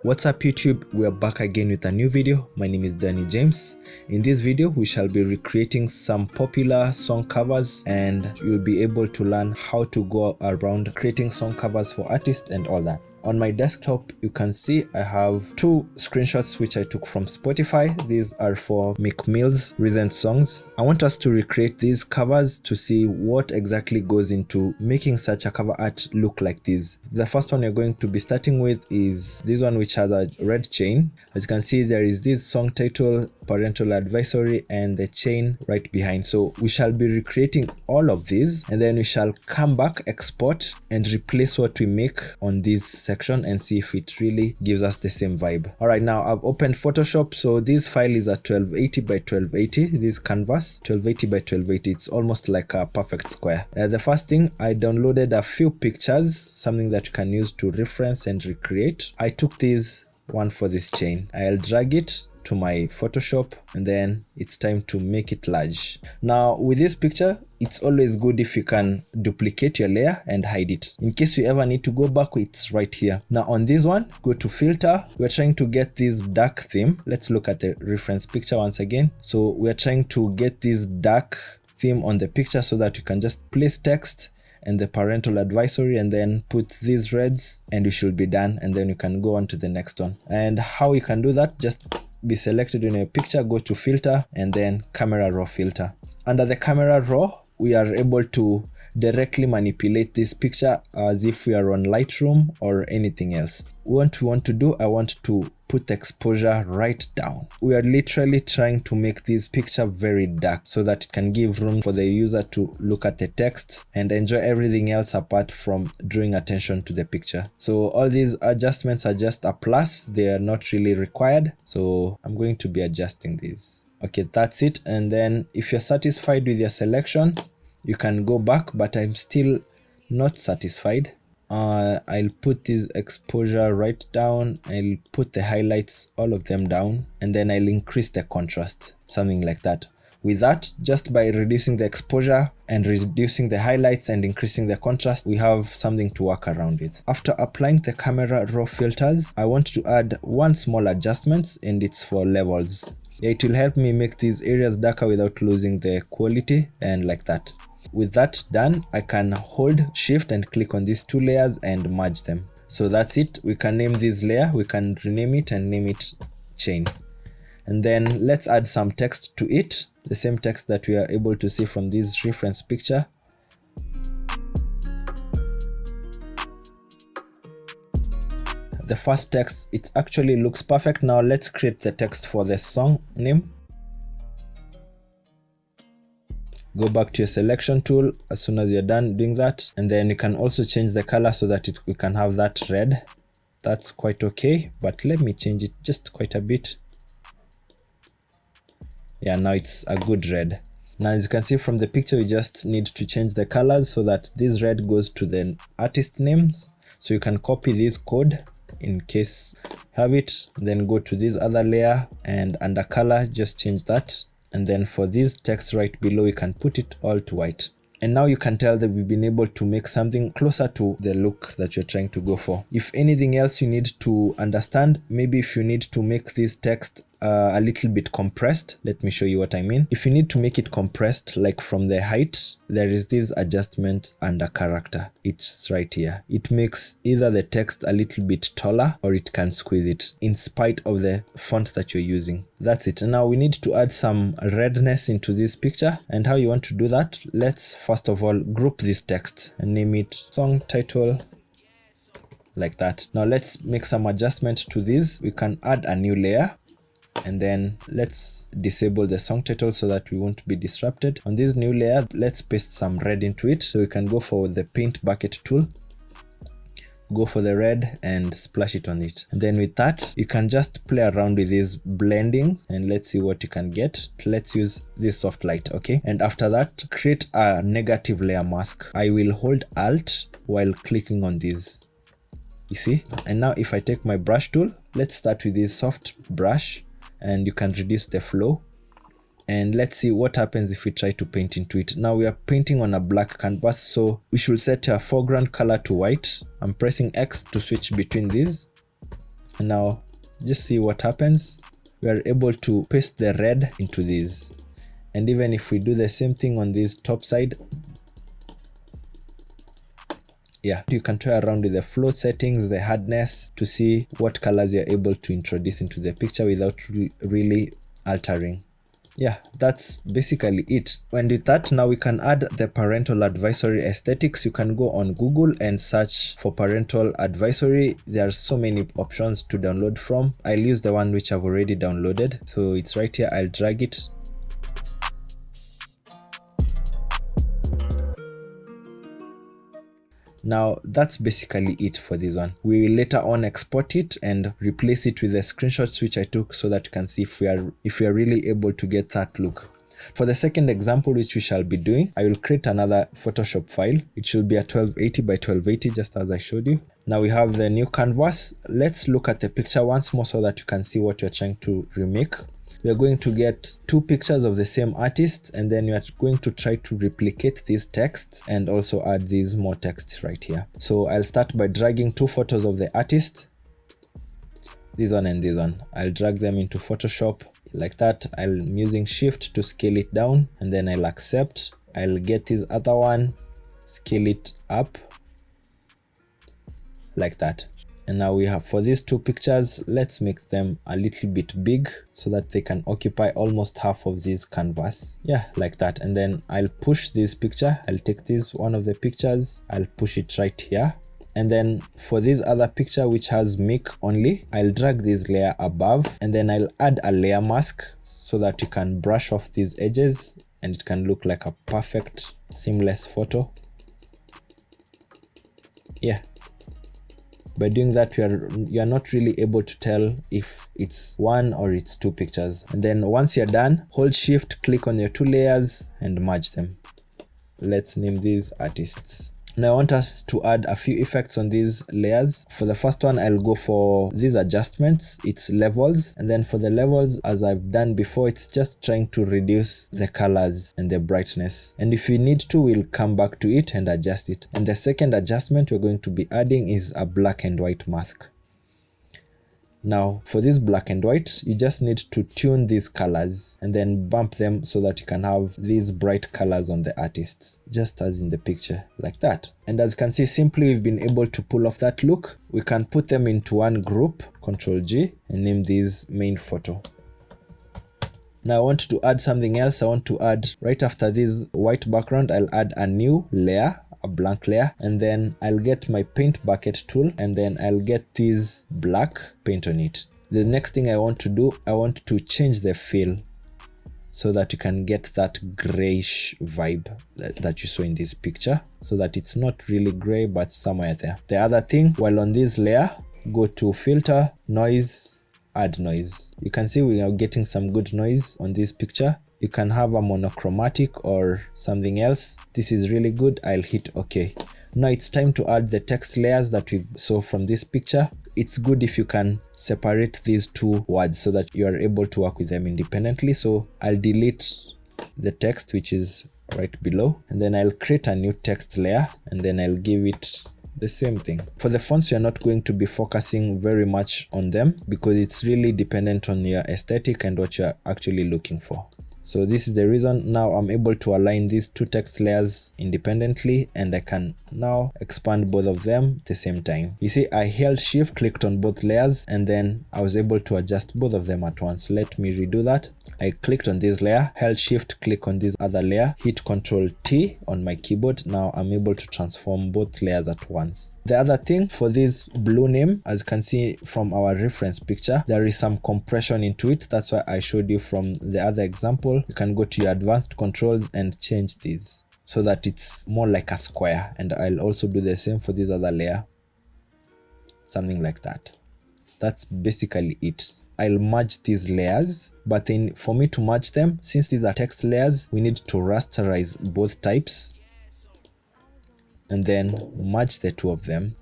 What's up YouTube, we are back again with a new video. My name is Danny James. In this video we shall be recreating some popular song covers and you'll be able to learn how to go around creating song covers for artists and all that. On my desktop you can see I have two screenshots which I took from Spotify. These are for Meek Mill's recent songs. I want us to recreate these covers to see what exactly goes into making such a cover art look like this. The first one you're going to be starting with is this one which has a red chain. As you can see there is this song title, parental advisory and the chain right behind. So we shall be recreating all of these and then we shall come back, export and replace what we make on this section and see if it really gives us the same vibe. Alright, now I've opened Photoshop. So this file is a 1280 by 1280. This canvas 1280 by 1280. It's almost like a perfect square. The first thing, I downloaded a few pictures, something that you can use to reference and recreate. I took this one for this chain. I'll drag it to my Photoshop and then it's time to make it large. Now with this picture, it's always good if you can duplicate your layer and hide it. In case you ever need to go back, it's right here. Now on this one, go to filter. We're trying to get this dark theme. Let's look at the reference picture once again. So we're trying to get this dark theme on the picture so that you can just place text and the parental advisory and then put these reds and you should be done, and then you can go on to the next one. And how you can do that, just be selected in a picture, go to filter and then camera raw filter. Under the camera raw, we are able to directly manipulate this picture as if we are on Lightroom or anything else. What we want to do, I want to put exposure right down. We are literally trying to make this picture very dark so that it can give room for the user to look at the text and enjoy everything else apart from drawing attention to the picture. So all these adjustments are just a plus, they are not really required. So I'm going to be adjusting these. Okay, that's it. And then if you're satisfied with your selection, you can go back, but I'm still not satisfied. I'll put this exposure right down. I'll put the highlights, all of them down, and then I'll increase the contrast, something like that. With that, just by reducing the exposure and reducing the highlights and increasing the contrast, we have something to work around with. After applying the camera raw filters, I want to add one small adjustment, and it's for levels. It will help me make these areas darker without losing the quality, and like that. With that done, I can hold shift and click on these two layers and merge them. So that's it. We can name this layer, we can rename it and name it chain. And then let's add some text to it, the same text that we are able to see from this reference picture. The first text, it actually looks perfect. Now let's create the text for the song name. Go back to your selection tool as soon as you're done doing that, and then you can also change the color so that we can have that red. That's quite okay, but let me change it just quite a bit. Yeah, now it's a good red. Now as you can see from the picture, we just need to change the colors so that this red goes to the artist names. So you can copy this code in case you have it, then go to this other layer and under color just change that. And then for this text right below, you can put it all to white. And now you can tell that we've been able to make something closer to the look that you're trying to go for. If anything else you need to understand, maybe if you need to make this text a little bit compressed, let me show you what I mean. If you need to make it compressed, like from the height, there is this adjustment under character. It's right here. It makes either the text a little bit taller or it can squeeze it in spite of the font that you're using. That's it. Now we need to add some redness into this picture. And how you want to do that? Let's first of all group this text and name it song title, like that. Now let's make some adjustment to this. We can add a new layer. And then let's disable the song title so that we won't be disrupted. On this new layer, let's paste some red into it. So we can go for the paint bucket tool, go for the red and splash it on it. And then with that, you can just play around with these blendings and let's see what you can get. Let's use this soft light, okay? And after that, create a negative layer mask. I will hold Alt while clicking on this. You see? And now if I take my brush tool, let's start with this soft brush. And you can reduce the flow and let's see what happens if we try to paint into it. Now we are painting on a black canvas, so we should set our foreground color to white. I'm pressing X to switch between these. And now just see what happens. We are able to paste the red into these. And even if we do the same thing on this top side, yeah, you can toy around with the float settings, the hardness, to see what colors you're able to introduce into the picture without really altering. Yeah, that's basically it. And with that, now we can add the parental advisory aesthetics. You can go on Google and search for parental advisory. There are so many options to download from. I'll use the one which I've already downloaded. So it's right here. I'll drag it. Now that's basically it for this one. We will later on export it and replace it with the screenshots which I took, so that you can see if we are really able to get that look. For the second example which we shall be doing, I will create another Photoshop file. It should be a 1280 by 1280, just as I showed you. Now we have the new canvas. Let's look at the picture once more so that you can see what you're trying to remake. We are going to get two pictures of the same artist, and then we are going to try to replicate these texts and also add these more text right here. So I'll start by dragging two photos of the artist, this one and this one. I'll drag them into Photoshop like that. I'm using Shift to scale it down, and then I'll accept. I'll get this other one, scale it up like that. And now we have, for these two pictures, let's make them a little bit big so that they can occupy almost half of this canvas. Yeah, like that. And then I'll push this picture. I'll take this one of the pictures. I'll push it right here. And then for this other picture which has MEEK only, I'll drag this layer above, and then I'll add a layer mask so that you can brush off these edges and it can look like a perfect seamless photo. Yeah. By doing that, you are not really able to tell if it's one or it's two pictures. And then once you're done, hold Shift, click on your two layers and merge them. Let's name these artists. Now I want us to add a few effects on these layers. For the first one, I'll go for these adjustments. It's levels. And then for the levels, as I've done before, it's just trying to reduce the colors and the brightness. And if we need to, we'll come back to it and adjust it. And the second adjustment we're going to be adding is a black and white mask. Now for this black and white, you just need to tune these colors and then bump them so that you can have these bright colors on the artists, just as in the picture, like that. And as you can see, simply we've been able to pull off that look. We can put them into one group, Ctrl G, and name this main photo. Now I want to add something else. I want to add, right after this white background, I'll add a new layer, a blank layer, and then I'll get my paint bucket tool, and then I'll get this black paint on it. The next thing I want to do, I want to change the fill so that you can get that grayish vibe that you saw in this picture, so that it's not really gray but somewhere there. The other thing, while on this layer, go to filter, noise, add noise. You can see we are getting some good noise on this picture. You can have a monochromatic or something else. This is really good. I'll hit OK. Now it's time to add the text layers that we saw from this picture. It's good if you can separate these two words so that you are able to work with them independently. So I'll delete the text which is right below, and then I'll create a new text layer, and then I'll give it the same thing. For the fonts, we are not going to be focusing very much on them because it's really dependent on your aesthetic and what you're actually looking for. So this is the reason now I'm able to align these two text layers independently, and I can now expand both of them at the same time. You see, I held Shift, clicked on both layers, and then I was able to adjust both of them at once. Let me redo that. I clicked on this layer, held Shift, click on this other layer, hit Ctrl T on my keyboard. Now I'm able to transform both layers at once. The other thing for this blue name, as you can see from our reference picture, there is some compression into it. That's why I showed you from the other example. You can go to your advanced controls and change these so that it's more like a square. And I'll also do the same for this other layer, something like that. That's basically it. I'll merge these layers, but then for me to merge them, since these are text layers, we need to rasterize both types and then merge the two of them.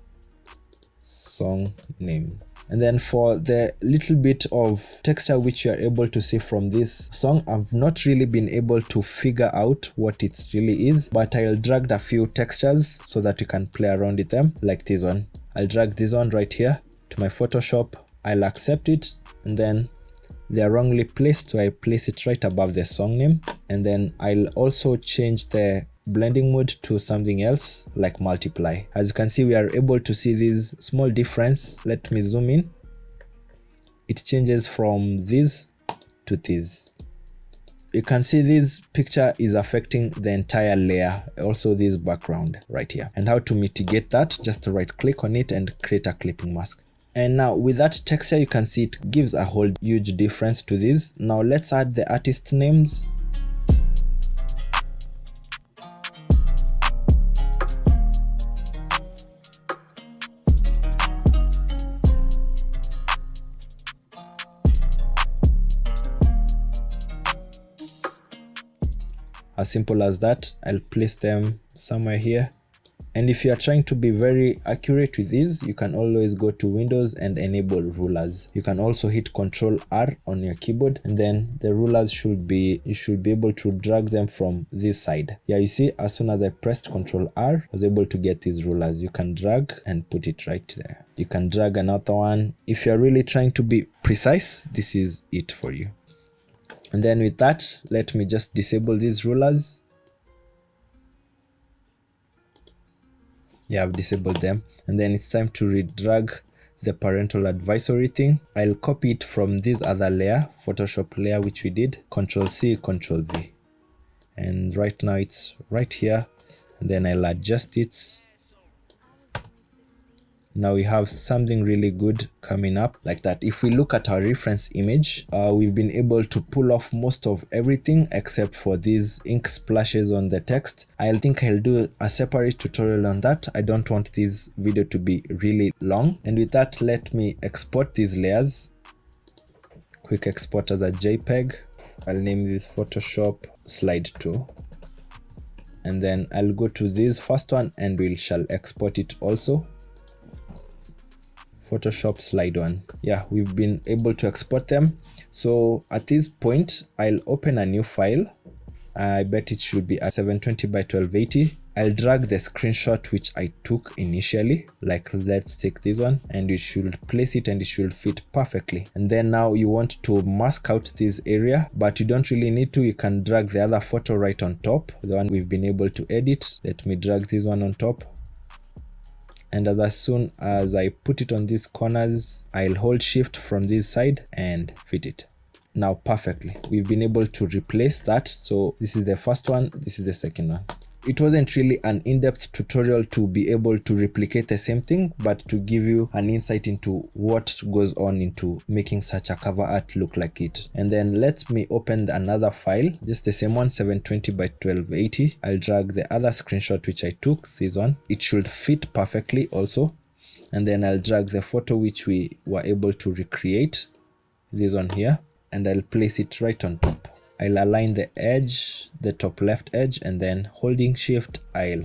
Song name. And then for the little bit of texture which you are able to see from this song, I've not really been able to figure out what it really is, but I'll drag a few textures so that you can play around with them, like this one. I'll drag this one right here to my Photoshop, I'll accept it, and then they are wrongly placed, so I place it right above the song name. And then I'll also change the blending mode to something else like multiply. As you can see, we are able to see this small difference. Let me zoom in. It changes from this to this. You can see this picture is affecting the entire layer, also this background right here. And how to mitigate that, just to right click on it and create a clipping mask. And now with that texture, you can see it gives a whole huge difference to this. Now let's add the artist names. As simple as that. I'll place them somewhere here. And if you are trying to be very accurate with these, you can always go to Windows and enable rulers. You can also hit Ctrl R on your keyboard, and then the rulers you should be able to drag them from this side. Yeah, you see, as soon as I pressed Ctrl R, I was able to get these rulers. You can drag and put it right there. You can drag another one. If you're really trying to be precise, this is it for you. And then with that, let me just disable these rulers. Yeah, I've disabled them. And then it's time to redrag the parental advisory thing. I'll copy it from this other layer, Photoshop layer, which we did. Ctrl C, Ctrl V. And right now it's right here. And then I'll adjust it. Now we have something really good coming up like that. If we look at our reference image, we've been able to pull off most of everything except for these ink splashes on the text. I think I'll do a separate tutorial on that. I don't want this video to be really long. And with that, let me export these layers. Quick export as a JPEG. I'll name this Photoshop Slide 2. And then I'll go to this first one and we shall export it also. Photoshop Slide 1. Yeah, we've been able to export them. So at this point, I'll open a new file. I bet it should be a 720 by 1280. I'll drag the screenshot which I took initially, like let's take this one, and you should place it and it should fit perfectly. And then now you want to mask out this area, but you don't really need to. You can drag the other photo right on top, the one we've been able to edit. Let me drag this one on top. And as soon as I put it on these corners, I'll hold shift from this side and fit it. Now perfectly, we've been able to replace that. So this is the first one, this is the second one. It wasn't really an in-depth tutorial to be able to replicate the same thing, but to give you an insight into what goes on into making such a cover art look like it. And then let me open another file, just the same one, 720 by 1280. I'll drag the other screenshot which I took, this one. It should fit perfectly also. And then I'll drag the photo which we were able to recreate, this one here, and I'll place it right on top. I'll align the edge, the top left edge, and then holding shift, I'll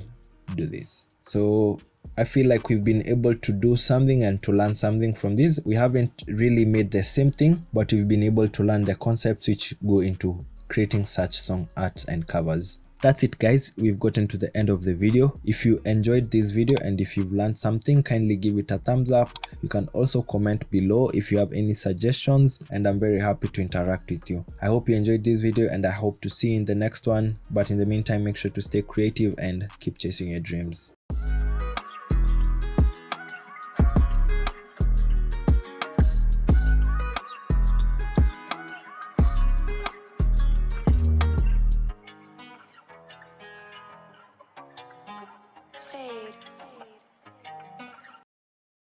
do this. So I feel like we've been able to do something and to learn something from this. We haven't really made the same thing, but we've been able to learn the concepts which go into creating such song arts and covers. That's it guys, we've gotten to the end of the video. If you enjoyed this video and if you've learned something, kindly give it a thumbs up. You can also comment below if you have any suggestions, and I'm very happy to interact with you. I hope you enjoyed this video and I hope to see you in the next one. But in the meantime, make sure to stay creative and keep chasing your dreams.